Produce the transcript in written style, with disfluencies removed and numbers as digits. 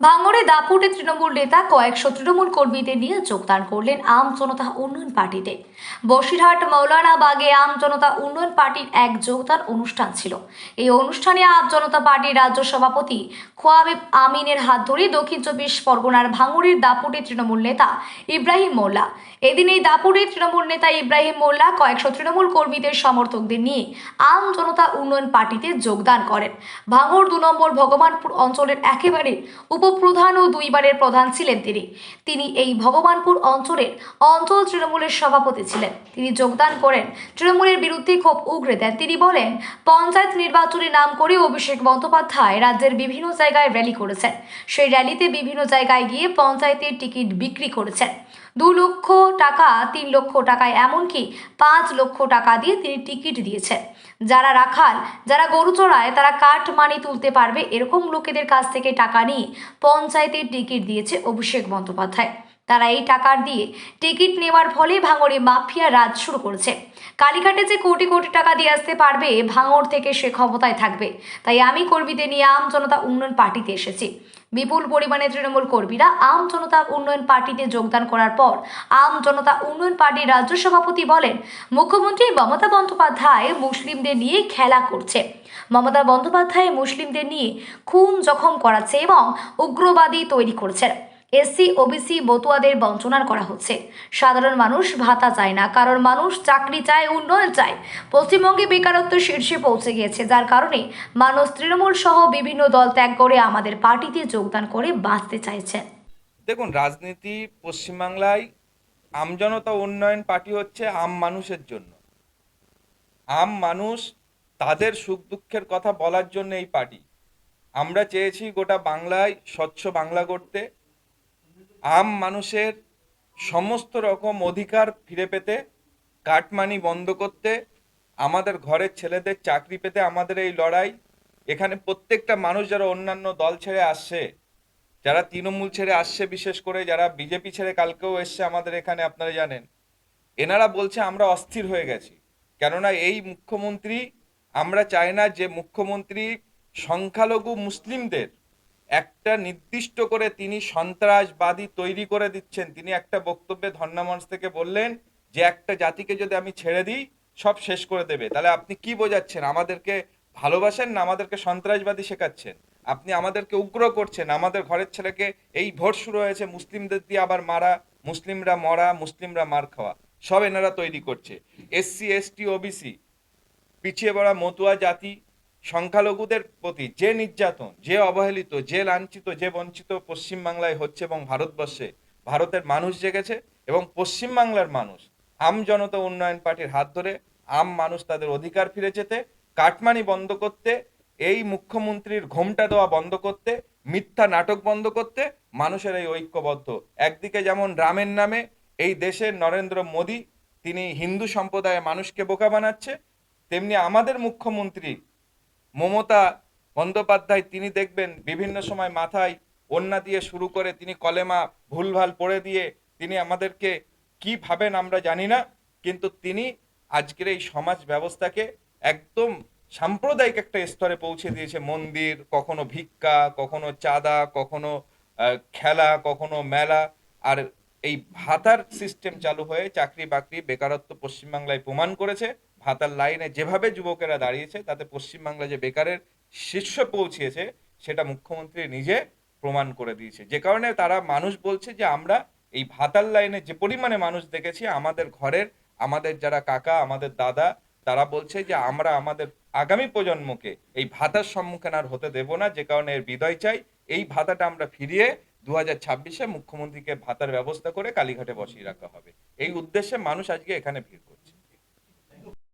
ভাঙড়ে দাপুটে তৃণমূল নেতা কয়েকশো তৃণমূল কর্মীদের নিয়ে যোগদান করলেন আম জনতা উন্নয়ন পার্টিতে। বসিরহাট মৌলানা বাগে আম জনতা উন্নয়ন পার্টির এক যোগদান অনুষ্ঠান ছিল। এই অনুষ্ঠানে আম জনতা পার্টির রাজ্য সভাপতি খোয়াবিব আমিনের হাত ধরে দক্ষিণ চব্বিশ পরগনার ভাঙড়ের দাপুটে তৃণমূল নেতা ইব্রাহিম মোল্লা। এদিন এই দাপুটে তৃণমূল নেতা ইব্রাহিম মোল্লা কয়েকশো তৃণমূল কর্মীদের সমর্থকদের নিয়ে আম জনতা উন্নয়ন পার্টিতে যোগদান করেন। ভাঙড় 2 নম্বর ভগবানপুর অঞ্চলের একেবারে উপপ্রধান ও দুইবারের প্রধান ছিলেন তিনি এই ভগবানপুর অঞ্চলের অঞ্চল তৃণমূলের সভাপতি ছিলেন। তিনি যোগদান করেন, তৃণমূলের বিরুদ্ধে ক্ষোভ উগরে দেন। তিনি বলেন, পঞ্চায়েত নির্বাচনের নাম করে অভিষেক বন্দ্যোপাধ্যায় রাজ্যের বিভিন্ন জায়গায় র্যালি করেছেন। সেই র্যালিতে বিভিন্ন জায়গায় গিয়ে পঞ্চায়েতের টিকিট বিক্রি করেছেন। 2 লক্ষ টাকা, 3 লক্ষ টাকায়, এমনকি 5 লক্ষ টাকা দিয়ে তিনি টিকিট দিয়েছেন। যারা রাখাল, যারা গরু চড়ায়, তারা কাঠ মানি তুলতে পারবে, এরকম লোকেদের কাছ থেকে টাকা নিয়ে পঞ্চায়েতের টিকিট দিয়েছে অভিষেক বন্দ্যোপাধ্যায়। তারা এই টাকা দিয়ে টিকিট নেওয়ার ফলে ভাঙড়ে মাফিয়া রাজ শুরু করেছে। কালীঘাটে যে কোটি কোটি টাকা দিয়ে আসতে পারবে, ভাঙড় থেকে সে ক্ষমতায় থাকবে। তাই আমি কর্মীদের নিয়ে আম জনতা উন্নয়ন পার্টিতে এসেছি। বিপুল পরিমাণে তৃণমূল কর্মীরা আম জনতা উন্নয়ন পার্টিতে যোগদান করার পর আম জনতা উন্নয়ন পার্টির রাজ্য সভাপতি বলেন, মুখ্যমন্ত্রী মমতা বন্দ্যোপাধ্যায় মুসলিমদের নিয়ে খেলা করছে। মমতা বন্দ্যোপাধ্যায় মুসলিমদের নিয়ে খুন জখম করাচ্ছে এবং উগ্রবাদী তৈরি করছে। এসসি ওবিসি বতুয়াদের বঞ্চনা করা হচ্ছে। সাধারণ মানুষ ভাতা চায় না, কারণ মানুষ চাকরি চায়, উন্নয়ন চায়। পশ্চিমবঙ্গে বেকারত্ব শীর্ষে পৌঁছে গিয়েছে, যার কারণে মানুষ তৃণমূল সহ বিভিন্ন দল ত্যাগ করে আমাদের পার্টিতে যোগদান করে বাঁচতে চাইছে। দেখুন, রাজনীতি পশ্চিমবাংলায় আমজনতা উন্নয়ন পার্টি হচ্ছে আম মানুষের জন্য। আম মানুষ তাদের সুখ দুঃখের কথা বলার জন্য এই পার্টি। আমরা চেয়েছি গোটা বাংলায় স্বচ্ছ বাংলা করতে, আম মানুষের সমস্ত রকম অধিকার ফিরে পেতে, কাটমানি বন্ধ করতে, আমাদের ঘরের ছেলেদের চাকরি পেতে আমাদের এই লড়াই। এখানে প্রত্যেকটা মানুষ যারা অন্যান্য দল ছেড়ে আসছে, যারা তৃণমূল ছেড়ে আসছে, বিশেষ করে যারা বিজেপি ছেড়ে কালকেও এসছে আমাদের এখানে, আপনারা জানেন, এনারা বলছে আমরা অস্থির হয়ে গেছি। কেননা এই মুখ্যমন্ত্রী, আমরা চাই না যে মুখ্যমন্ত্রী সংখ্যালঘু মুসলিমদের একটা নির্দিষ্ট করে তিনি সন্ত্রাসবাদী তৈরি করে দিচ্ছেন। তিনি একটা বক্তব্যে ধর্ণামঞ্চ থেকে বললেন যে একটা জাতিকে যদি আমি ছেড়ে দিই সব শেষ করে দেবে। তাহলে আপনি কি বোঝাচ্ছেন? আমাদেরকে ভালোবাসেন না আমাদেরকে সন্ত্রাসবাদী শেখাচ্ছেন? আপনি আমাদেরকে উগ্র করছেন। আমাদের ঘরের ছেলেকে, এই ভোট শুরু হয়েছে মুসলিমদের দিয়ে আবার মারা, মুসলিমরা মরা, মুসলিমরা মার খাওয়া, সব এনারা তৈরি করছে। এসসি এসটি ওবিসি, পিছিয়ে পড়া মতুয়া জাতি, সংখ্যালঘুদের প্রতি যে নির্যাতন, যে অবহেলিত, যে লাঞ্ছিত, যে বঞ্চিত পশ্চিমবাংলায় হচ্ছে এবং ভারতবর্ষে, ভারতের মানুষ জেগেছে এবং পশ্চিমবাংলার মানুষ আম জনতা উন্নয়ন পার্টির হাত ধরে আম মানুষ তাদের অধিকার ফিরে যেতে, কাটমানি বন্ধ করতে, এই মুখ্যমন্ত্রীর ঘোমটা দেওয়া বন্ধ করতে, মিথ্যা নাটক বন্ধ করতে মানুষের এই ঐক্যবদ্ধ। একদিকে যেমন রামের নামে এই দেশের নরেন্দ্র মোদী তিনি হিন্দু সম্প্রদায়ের মানুষকে বোকা বানাচ্ছে, তেমনি আমাদের মুখ্যমন্ত্রী মমতা বন্দ্যোপাধ্যায় তিনি দেখবেন বিভিন্ন সময় মাথায় ওড়না দিয়ে শুরু করে তিনি কলেমা ভুলভাল পড়ে দিয়ে তিনি আমাদেরকে কি ভাবেন আমরা জানি না, কিন্তু তিনি আজকের এই সমাজ ব্যবস্থাকে একদম সাম্প্রদায়িক একটা স্তরে পৌঁছে দিয়েছে। মন্দির, কখনো ভিক্ষা, কখনো চাঁদা, কখনো খেলা, কখনো মেলা, আর এই ভাতার সিস্টেম চালু হয়ে চাকরি বাকরি বেকারত্ব পশ্চিমবাংলায় প্রমাণ করেছে। ভাতার লাইনে যেভাবে যুবকেরা দাঁড়িয়েছে তাতে পশ্চিমবাংলা যে বেকারের শীর্ষে পৌঁছিয়েছে সেটা মুখ্যমন্ত্রী নিজে প্রমাণ করে দিয়েছে। যে কারণে তারা মানুষ বলছে যে আমরা এই ভাতার লাইনে যে পরিমাণে মানুষ দেখেছি আমাদের ঘরের, আমাদের যারা কাকা, আমাদের দাদা, তারা বলছে যে আমরা আমাদের আগামী প্রজন্মকে এই ভাতার সম্মুখীন আর হতে দেব না। যে কারণে এর বিদায় চাই। এই ভাতাটা আমরা ফিরিয়ে 2026-এ মুখ্যমন্ত্রীকে ভাতার ব্যবস্থা করে কালীঘাটে বসিয়ে রাখা হবে। এই উদ্দেশ্যে মানুষ আজকে এখানে ভিড়